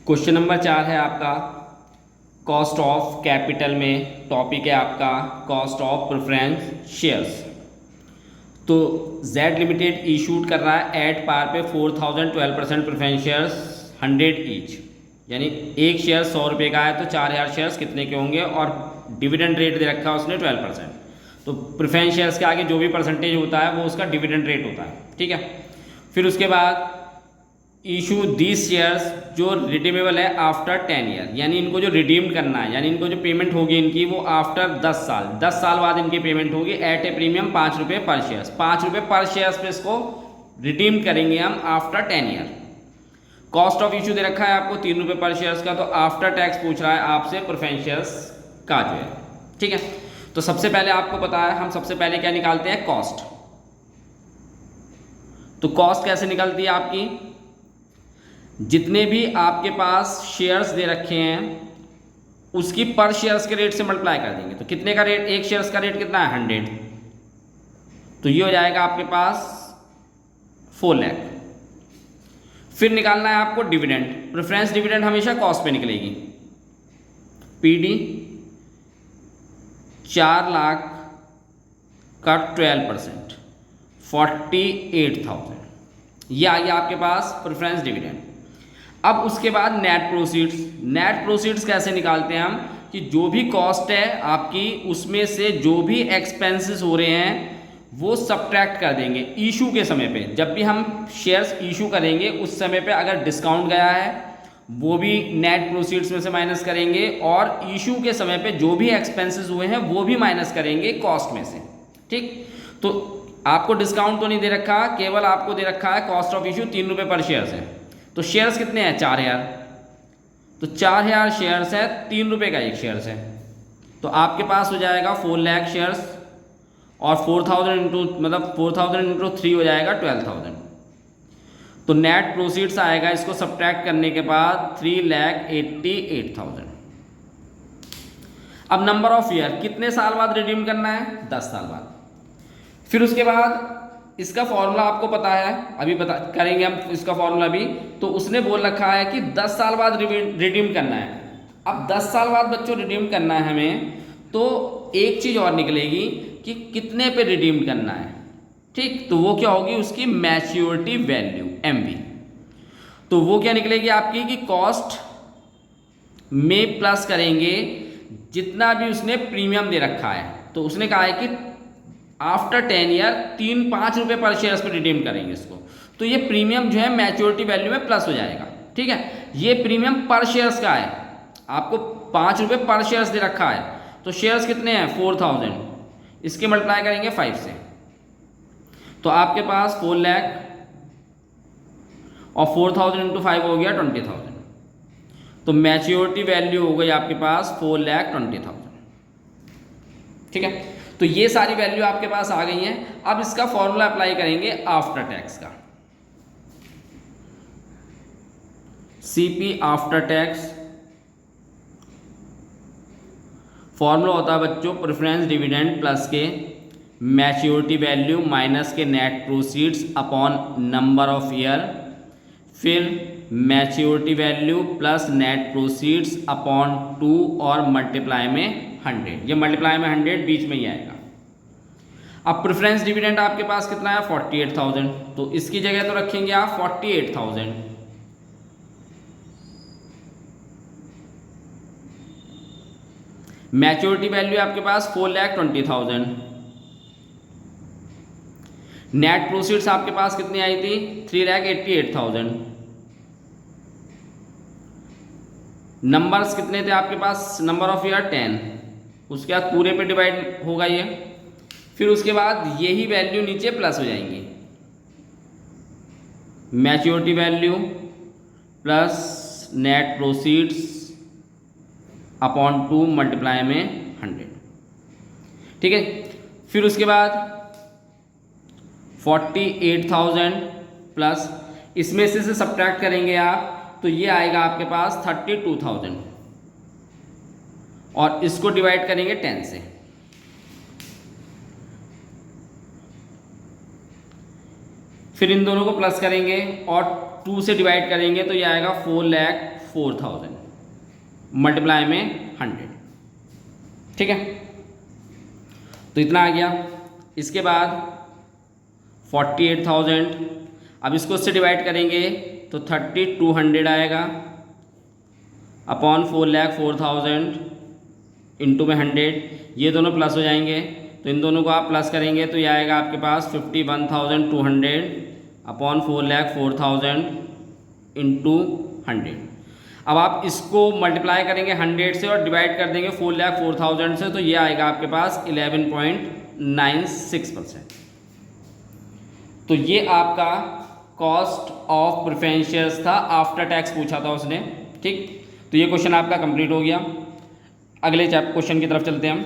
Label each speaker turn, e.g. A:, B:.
A: Question number 4 है आपका cost of capital में। टॉपिक है आपका कॉस्ट ऑफ प्रेफरेंस शेयर्स। तो जेड लिमिटेड इशूड कर रहा है एट पार पे 4000 12% प्रेफरेंस शेयर्स 100 ईच, यानी एक शेयर 100 रुपये का है तो 4000 शेयर्स कितने के होंगे, और डिविडेंड रेट दे रखा है उसने 12%। तो प्रेफरेंस शेयर्स के आगे जो भी परसेंटेज होता है वो उसका डिविडेंड रेट होता है, ठीक है। फिर उसके बाद इशू दिस शेयर्स जो रिडीमेबल है आफ्टर 10 ईयर, यानी इनको जो रिडीम करना है, यानी इनको जो पेमेंट होगी इनकी वो आफ्टर 10 साल बाद इनकी पेमेंट होगी एट ए प्रीमियम 5 रुपये पर शेयर्स। 5 रुपये पर शेयर्स पे इसको रिडीम करेंगे हम after 10 year. Cost of issue दे रखा है आपको 3 रुपये पर शेयर्स का, तो आफ्टर टैक्स पूछ रहा है आपसे प्रेफरेंस शेयर्स का जो है, ठीक है। तो सबसे पहले आपको पता है हम सबसे पहले क्या निकालते हैं, कॉस्ट। तो कॉस्ट कैसे निकलती है आपकी, जितने भी आपके पास शेयर्स दे रखे हैं उसकी पर शेयर्स के रेट से मल्टीप्लाई कर देंगे। तो कितने का रेट, एक शेयर्स का रेट कितना है 100, तो ये हो जाएगा आपके पास 4 लाख। फिर निकालना है आपको डिविडेंड। प्रेफरेंस डिविडेंड हमेशा कॉस्ट पे निकलेगी। पीडी 4 लाख का 12% 48,000, ये आ गया आपके पास प्रेफरेंस डिविडेंड। अब उसके बाद नेट प्रोसीड्स। नेट प्रोसीड्स कैसे निकालते हैं हम, कि जो भी कॉस्ट है आपकी उसमें से जो भी एक्सपेंसेस हो रहे हैं वो सब्ट्रैक्ट कर देंगे इशू के समय पे। जब भी हम शेयर्स इशू करेंगे उस समय पे अगर डिस्काउंट गया है वो भी नेट प्रोसीड्स में से माइनस करेंगे, और इशू के समय पे जो भी एक्सपेंसेस हुए हैं वो भी माइनस करेंगे कॉस्ट में से, ठीक। तो आपको डिस्काउंट तो नहीं दे रखा, केवल आपको दे रखा है कॉस्ट ऑफ इशू 3 रुपये पर शेयर्स है। तो शेयर्स कितने हैं 4000, तो 4000 शेयर्स है, 3 रुपये का एक शेयर्स है, तो आपके पास हो जाएगा 4 लाख शेयर्स, और 4000 इंटू मतलब 4000 इंटू 3 हो जाएगा 12000। तो नेट प्रोसीड्स आएगा इसको सब्ट्रैक्ट करने के बाद 3,88,000। अब नंबर ऑफ ईयर, कितने साल बाद रिडीम करना है, 10 साल बाद। फिर उसके बाद इसका फॉर्मूला आपको पता है, अभी बता करेंगे हम इसका फॉर्मूला भी। तो उसने बोल रखा है कि 10 साल बाद रिडीम करना है। अब 10 साल बाद बच्चों रिडीम करना है हमें, तो एक चीज़ और निकलेगी कि कितने पे रिडीम करना है, ठीक। तो वो क्या होगी, उसकी मैच्योरिटी वैल्यू MV। तो वो क्या निकलेगी आपकी कि कॉस्ट में प्लस करेंगे जितना भी उसने प्रीमियम दे रखा है। तो उसने कहा है कि आफ्टर 10 ईयर 5 रुपये पर शेयर्स पर रिडीम करेंगे इसको, तो ये प्रीमियम जो है मैच्योरिटी वैल्यू में प्लस हो जाएगा, ठीक है। ये प्रीमियम पर शेयर्स का है, आपको 5 रुपये पर शेयर्स दे रखा है, तो शेयर्स कितने हैं 4000, इसके मल्टीप्लाई करेंगे 5 से, तो आपके पास 4 लाख और 4000 इंटू 5 हो गया 20,000। तो मैच्योरिटी वैल्यू हो गई आपके पास 4,20,000, ठीक है। तो ये सारी वैल्यू आपके पास आ गई हैं। अब इसका फॉर्मूला अप्लाई करेंगे आफ्टर टैक्स का। CP आफ्टर टैक्स फॉर्मूला होता है बच्चों प्रेफरेंस डिविडेंड प्लस के मैच्योरिटी वैल्यू माइनस के net proceeds upon number of year, फिर maturity value plus net proceeds upon 2 और मल्टीप्लाई में 100। ये मल्टीप्लाई में 100 बीच में ही आएगा। अब प्रेफरेंस डिविडेंड आपके पास कितना है 48,000, तो इसकी जगह तो रखेंगे आप 48,000। मैच्योरिटी वैल्यू आपके पास 4,20,000। नेट प्रोसीड्स आपके पास कितनी आई थी 3,88,000। नंबर्स कितने थे आपके पास, नंबर ऑफ ईयर 10, उसके बाद पूरे पे डिवाइड होगा ये, फिर उसके बाद यही वैल्यू नीचे प्लस हो जाएंगी, maturity value plus net proceeds upon 2 multiply में 100, ठीक है। फिर उसके बाद 48,000 प्लस इसमें से सब्ट्रैक्ट करेंगे आप, तो ये आएगा आपके पास 32,000, और इसको डिवाइड करेंगे 10 से, फिर इन दोनों को प्लस करेंगे और 2 से डिवाइड करेंगे तो ये आएगा 4,04,000 मल्टीप्लाई में 100, ठीक है। तो इतना आ गया। इसके बाद 48,000, अब इसको इससे डिवाइड करेंगे तो 3,200 आएगा अपॉन 4,04,000 इंटू में 100, ये दोनों प्लस हो जाएंगे तो इन दोनों को आप प्लस करेंगे तो ये आएगा आपके पास 51,200 अपॉन 4,04,000 इंटू 100। अब आप इसको मल्टीप्लाई करेंगे 100 से और डिवाइड कर देंगे 4,04,000 से तो ये आएगा आपके पास 11.96%। तो ये आपका कॉस्ट ऑफ प्रेफरेंस शेयर्स था, आफ्टर टैक्स पूछा था उसने, ठीक। तो ये क्वेश्चन आपका कंप्लीट हो गया। अगले क्वेश्चन की तरफ चलते हैं हम।